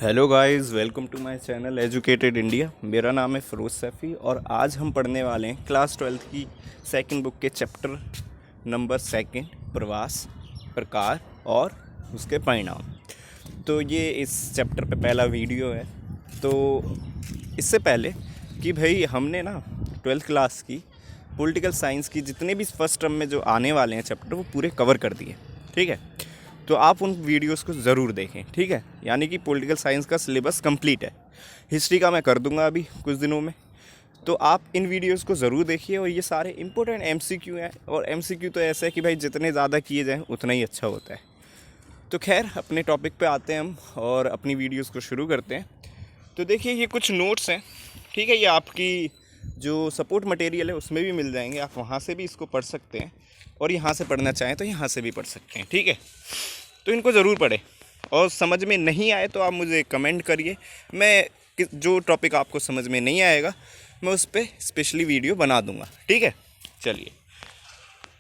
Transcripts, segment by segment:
Hello guys, welcome to my channel educated India. मेरा नाम है फ़िरोज़ सैफ़ी और आज हम पढ़ने वाले हैं क्लास 12th की सेकंड बुक के चैप्टर नंबर सेकंड, प्रवास, प्रकार और उसके परिणाम। तो ये इस चैप्टर पे पहला वीडियो है। तो इससे पहले कि भाई हमने ना 12th क्लास की पॉलिटिकल साइंस की जितने भी फर्स्ट टर्म में जो आने वाले हैं चैप्टर वो पूरे कवर कर दिए, ठीक है। तो आप उन वीडियोस को ज़रूर देखें, ठीक है। यानी कि पॉलिटिकल साइंस का सिलेबस कंप्लीट है। हिस्ट्री का मैं कर दूंगा अभी कुछ दिनों में। तो आप इन वीडियोस को ज़रूर देखिए और ये सारे इंपॉर्टेंट एमसीक्यू हैं। और एमसीक्यू तो ऐसा है कि भाई जितने ज़्यादा किए जाएँ उतना ही अच्छा होता है। तो खैर अपने टॉपिक पे आते हैं हम और अपनी वीडियोस को शुरू करते हैं। तो देखिए ये कुछ नोट्स हैं, ठीक है। ये आपकी जो सपोर्ट मटेरियल है उसमें भी मिल जाएंगे, आप वहाँ से भी इसको पढ़ सकते हैं और यहाँ से पढ़ना चाहें तो यहाँ से भी पढ़ सकते हैं, ठीक है। तो इनको ज़रूर पढ़ें और समझ में नहीं आए तो आप मुझे कमेंट करिए। मैं जो टॉपिक आपको समझ में नहीं आएगा मैं उस पर स्पेशली वीडियो बना दूंगा, ठीक है। चलिए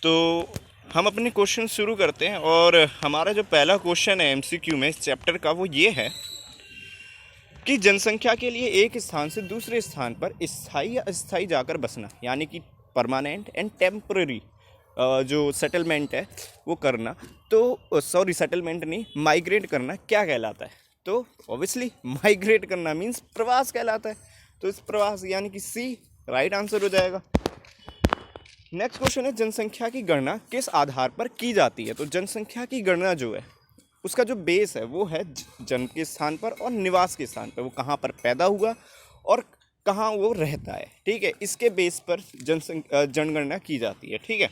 तो हम अपने क्वेश्चन शुरू करते हैं और हमारा जो पहला क्वेश्चन है एमसीक्यू में इस चैप्टर का वो ये है कि जनसंख्या के लिए एक स्थान से दूसरे स्थान पर स्थायी या अस्थायी जाकर बसना, यानी कि परमानेंट एंड टेम्पररी जो सेटलमेंट है वो करना, तो सॉरी सेटलमेंट नहीं, माइग्रेट करना क्या कहलाता है। तो ऑब्वियसली माइग्रेट करना मींस प्रवास कहलाता है। तो इस प्रवास यानी कि सी राइट आंसर हो जाएगा। नेक्स्ट क्वेश्चन है जनसंख्या की गणना किस आधार पर की जाती है। तो जनसंख्या की गणना जो है उसका जो बेस है वो है जन्म के स्थान पर और निवास के स्थान पर, वो कहाँ पर पैदा हुआ और कहाँ वो रहता है, ठीक है। इसके बेस पर जनगणना की जाती है, ठीक है।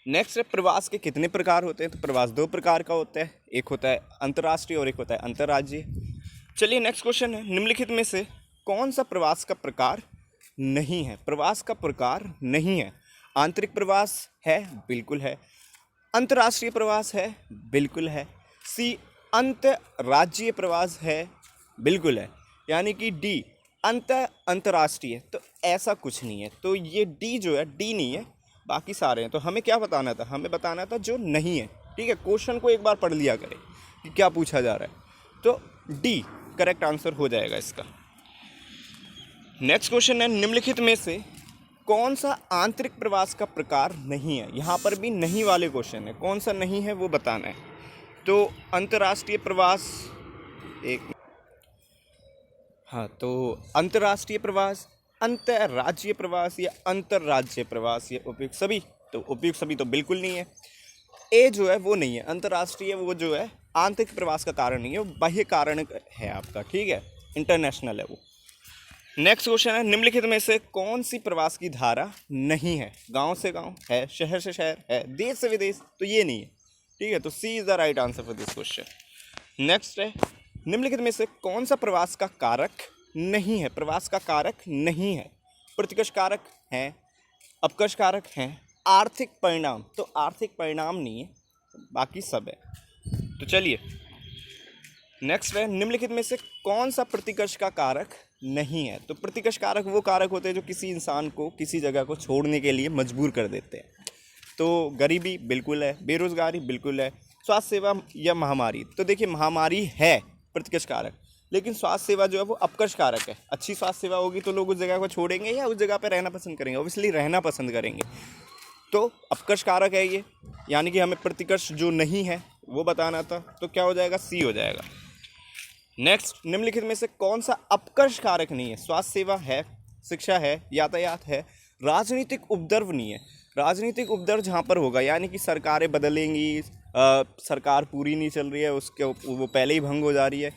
नेक्स्ट है प्रवास के कितने प्रकार होते हैं। तो प्रवास दो प्रकार का होता है, एक होता है अंतर्राष्ट्रीय और एक होता है अंतर्राज्यीय। चलिए नेक्स्ट क्वेश्चन है निम्नलिखित में से कौन सा प्रवास का प्रकार नहीं है। प्रवास का प्रकार नहीं है। आंतरिक प्रवास है, बिल्कुल है। अंतर्राष्ट्रीय प्रवास है, बिल्कुल है। सी अंतर्राज्यीय प्रवास है, बिल्कुल है। यानी कि डी अंतर्राष्ट्रीय, तो ऐसा कुछ नहीं है। तो ये डी जो है डी नहीं है, बाकी सारे हैं। तो हमें क्या बताना था, हमें बताना था जो नहीं है, ठीक है। क्वेश्चन को एक बार पढ़ लिया करें कि क्या पूछा जा रहा है। तो डी करेक्ट आंसर हो जाएगा इसका। नेक्स्ट क्वेश्चन है निम्नलिखित में से कौन सा आंतरिक प्रवास का प्रकार नहीं है। यहाँ पर भी नहीं वाले क्वेश्चन है, कौन सा नहीं है वो बताना है। तो अंतर्राष्ट्रीय प्रवास एक, हाँ, तो अंतर्राष्ट्रीय प्रवास, अंतर्राज्यीय प्रवास या अंतर्राज्यीय प्रवास, ये उपयुक्त सभी। तो उपयुक्त सभी तो बिल्कुल नहीं है। ए जो है वो नहीं है। अंतर्राष्ट्रीय वो जो है आंतरिक प्रवास का कारण नहीं है, वो बाह्य कारण है आपका, ठीक है, इंटरनेशनल है वो। नेक्स्ट क्वेश्चन है निम्नलिखित में से कौन सी प्रवास की धारा नहीं है। गांव से गांव है, शहर से शहर है, देश से विदेश, तो ये नहीं है, ठीक है। तो C is the right answer for this question. Next है निम्नलिखित में से कौन सा प्रवास का कारक नहीं है। प्रवास का कारक नहीं है। प्रतिकर्ष कारक हैं, अपकर्ष कारक हैं, आर्थिक परिणाम, तो आर्थिक परिणाम नहीं है, बाकी सब है। तो चलिए नेक्स्ट है निम्नलिखित में से कौन सा प्रतिकर्ष का कारक नहीं है। तो प्रतिकर्ष कारक वो कारक होते हैं जो किसी इंसान को किसी जगह को छोड़ने के लिए मजबूर कर देते हैं। तो गरीबी बिल्कुल है, बेरोजगारी बिल्कुल है, स्वास्थ्य सेवा या महामारी। तो देखिए महामारी है प्रतिकर्ष कारक, लेकिन स्वास्थ्य सेवा जो है वो अपकर्ष कारक है। अच्छी स्वास्थ्य सेवा होगी तो लोग उस जगह को छोड़ेंगे या उस जगह पर रहना पसंद करेंगे, ऑब्वियसली रहना पसंद करेंगे। तो अपकर्ष कारक है ये, यानी कि हमें प्रतिकर्ष जो नहीं है वो बताना था। तो क्या हो जाएगा, सी हो जाएगा। नेक्स्ट निम्नलिखित में से कौन सा अपकर्ष कारक नहीं है। स्वास्थ्य सेवा है, शिक्षा है, यातायात है, राजनीतिक उपद्रव नहीं है। राजनीतिक उपद्रव जहाँ पर होगा यानी कि सरकारें बदलेंगी, सरकार पूरी नहीं चल रही है, उसके वो पहले ही भंग हो जा रही है,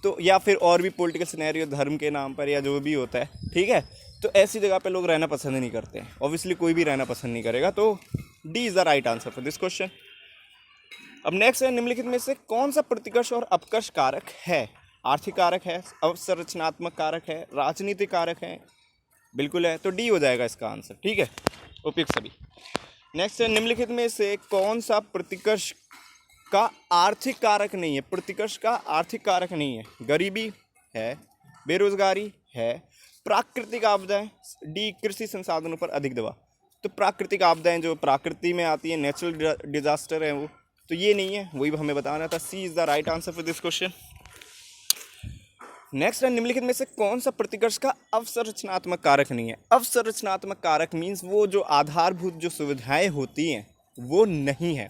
तो या फिर और भी पॉलिटिकल सिनेरियो धर्म के नाम पर या जो भी होता है, ठीक है। तो ऐसी जगह पे लोग रहना पसंद नहीं करते हैं, ऑब्वियसली कोई भी रहना पसंद नहीं करेगा। तो D is the right answer for this question. अब नेक्स्ट है निम्नलिखित में से कौन सा प्रतिकर्ष और अपकर्ष कारक है। आर्थिक कारक है, अवसंरचनात्मक कारक है, राजनीतिक कारक है, बिल्कुल है। तो डी हो जाएगा इसका आंसर, ठीक है, उपयुक्त सभी। नेक्स्ट है निम्नलिखित में से कौन सा प्रतिकर्ष का आर्थिक कारक नहीं है। प्रतिकर्ष का आर्थिक कारक नहीं है। गरीबी है, बेरोजगारी है, प्राकृतिक आपदाएं, डी कृषि संसाधनों पर अधिक दबाव। तो प्राकृतिक आपदाएं जो प्रकृति में आती है, नेचुरल डिजास्टर है वो, तो ये नहीं है, वही हमें बताना था। C is the right answer for this question. Next है, निम्नलिखित में से कौन सा प्रतिकर्ष का अवसंरचनात्मक कारक नहीं है? अवसंरचनात्मक कारक मीन्स वो जो आधारभूत जो सुविधाएं होती हैं वो नहीं है।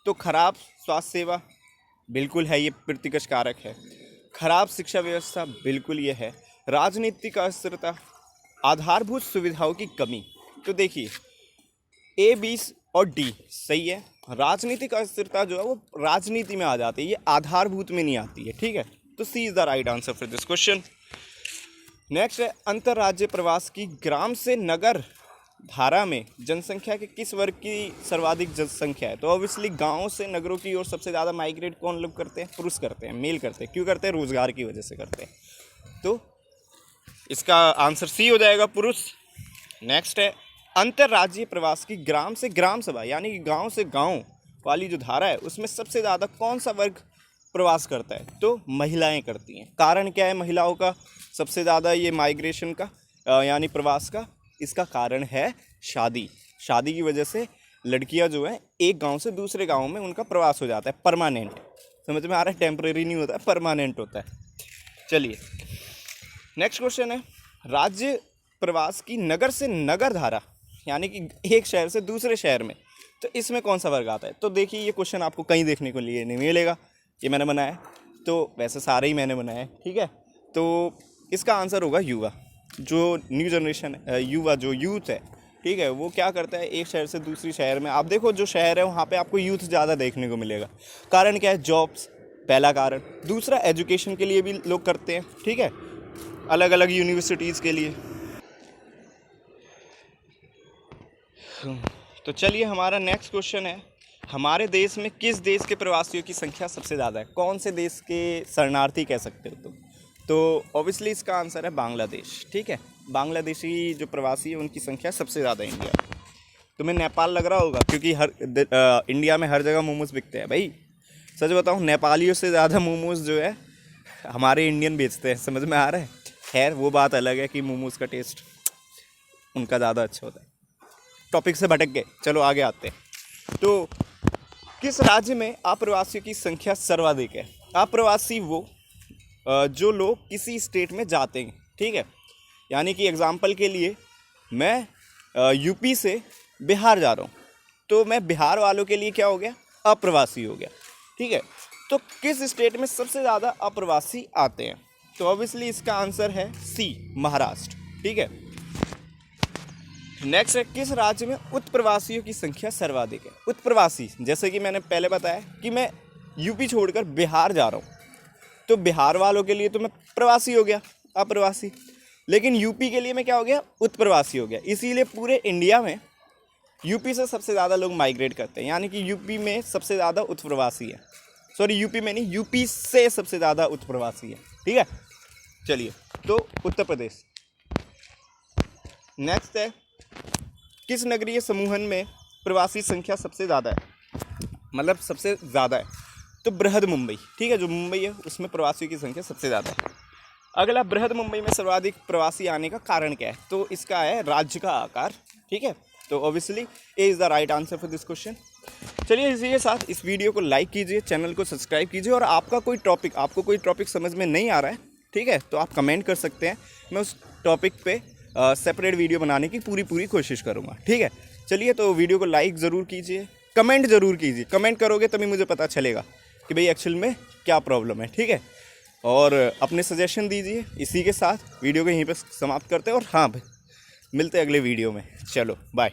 तो खराब स्वास्थ्य सेवा बिल्कुल है, ये प्रतिकर्ष कारक है। खराब शिक्षा व्यवस्था बिल्कुल ये है। राजनीतिक अस्थिरता, आधारभूत सुविधाओं की कमी। तो देखिए ए, बी और डी सही है। राजनीतिक अस्थिरता जो है वो राजनीति में आ जाती है, ये आधारभूत में नहीं आती है, ठीक है। तो C is the right answer for this question. Next है, अंतर्राज्यीय प्रवास की ग्राम से नगर धारा में जनसंख्या के किस वर्ग की सर्वाधिक जनसंख्या है? तो ऑब्वियसली गांवों से नगरों की ओर सबसे ज़्यादा माइग्रेट कौन लोग करते हैं? पुरुष करते हैं, मेल करते हैं। क्यों करते हैं? रोजगार की वजह से करते हैं। तो इसका आंसर सी हो जाएगा, पुरुष। नेक्स्ट है, अंतर्राज्यीय प्रवास की ग्राम से ग्राम सभा यानी कि गांव से गांव वाली जो धारा है उसमें सबसे ज़्यादा कौन सा वर्ग प्रवास करता है? तो महिलाएं करती हैं। कारण क्या है महिलाओं का सबसे ज़्यादा ये माइग्रेशन का यानी प्रवास का? इसका कारण है शादी। शादी की वजह से लड़कियां जो है एक गांव से दूसरे गांव में उनका प्रवास हो जाता है परमानेंट। समझ में आ रहा है? टेम्परेरी नहीं होता है, परमानेंट होता है। चलिए नेक्स्ट क्वेश्चन है, राज्य प्रवास की नगर से नगर धारा यानी कि एक शहर से दूसरे शहर में, तो इसमें कौन सा वर्ग आता है? तो देखिए ये क्वेश्चन आपको कहीं देखने को लिए नहीं मिलेगा, ये मैंने बनाया, तो वैसे सारे ही मैंने बनाए, ठीक है। तो इसका आंसर होगा युवा। जो न्यू जनरेशन युवा जो यूथ है, ठीक है, वो क्या करता है एक शहर से दूसरी शहर में। आप देखो जो शहर है वहाँ पे आपको यूथ ज़्यादा देखने को मिलेगा। कारण क्या है? जॉब्स पहला कारण। दूसरा एजुकेशन के लिए भी लोग करते हैं, ठीक है, अलग अलग यूनिवर्सिटीज़ के लिए। तो चलिए हमारा नेक्स्ट क्वेश्चन है, हमारे देश में किस देश के प्रवासियों की संख्या सबसे ज़्यादा है? कौन से देश के शरणार्थी कह सकते हो तुम? तो ऑब्वियसली इसका आंसर है बांग्लादेश, ठीक है। बांग्लादेशी जो प्रवासी है उनकी संख्या सबसे ज़्यादा इंडिया में। तुम्हें नेपाल लग रहा होगा क्योंकि इंडिया में हर जगह मोमोज बिकते हैं भाई। सच बताऊँ नेपालियों से ज़्यादा मोमोज जो है हमारे इंडियन बेचते हैं। समझ में आ रहा है? खैर वो बात अलग है कि मोमोज का टेस्ट उनका ज़्यादा अच्छा होता है। टॉपिक से भटक गए, चलो आगे आते हैं। तो किस राज्य में अप्रवासियों की संख्या सर्वाधिक है? अप्रवासी वो जो लोग किसी स्टेट में जाते हैं, ठीक है। यानी कि एग्जांपल के लिए मैं यूपी से बिहार जा रहा हूँ, तो मैं बिहार वालों के लिए क्या हो गया? अप्रवासी हो गया, ठीक है। तो किस स्टेट में सबसे ज़्यादा अप्रवासी आते हैं? तो ऑब्वियसली इसका आंसर है सी, महाराष्ट्र, ठीक है। नेक्स्ट है, किस राज्य में उत्प्रवासियों की संख्या सर्वाधिक है? उत्प्रवासी जैसे कि मैंने पहले बताया कि मैं यूपी छोड़कर बिहार जा रहा हूँ, तो बिहार वालों के लिए तो मैं प्रवासी हो गया, अप्रवासी। लेकिन यूपी के लिए मैं क्या हो गया? उत्प्रवासी हो गया। इसीलिए पूरे इंडिया में यूपी से सबसे ज़्यादा लोग माइग्रेट करते हैं, यानी कि यूपी में सबसे ज़्यादा उत्प्रवासी है। सॉरी यूपी में नहीं, यूपी से सबसे ज़्यादा उत्प्रवासी है, ठीक है। चलिए तो उत्तर प्रदेश। नेक्स्ट है, किस नगरीय समूहन में प्रवासी संख्या सबसे ज़्यादा है? मतलब सबसे ज़्यादा है तो बृहद मुंबई, ठीक है। जो मुंबई है उसमें प्रवासियों की संख्या सबसे ज़्यादा है। अगला, बृहद मुंबई में सर्वाधिक प्रवासी आने का कारण क्या है? तो इसका है राज्य का आकार, ठीक है। तो obviously A is the right answer for this question. चलिए इसी के साथ इस वीडियो को लाइक कीजिए, चैनल को सब्सक्राइब कीजिए, और आपको कोई टॉपिक समझ में नहीं आ रहा है, ठीक है, तो आप कमेंट कर सकते हैं। मैं उस टॉपिक पे सेपरेट वीडियो बनाने की पूरी कोशिश करूँगा, ठीक है। चलिए तो वीडियो को लाइक ज़रूर कीजिए, कमेंट ज़रूर कीजिए। कमेंट करोगे तभी मुझे पता चलेगा कि भाई एक्चुअल में क्या प्रॉब्लम है, ठीक है। और अपने सजेशन दीजिए। इसी के साथ वीडियो को यहीं पर समाप्त करते हैं, और हाँ भाई मिलते हैं अगले वीडियो में। चलो बाय।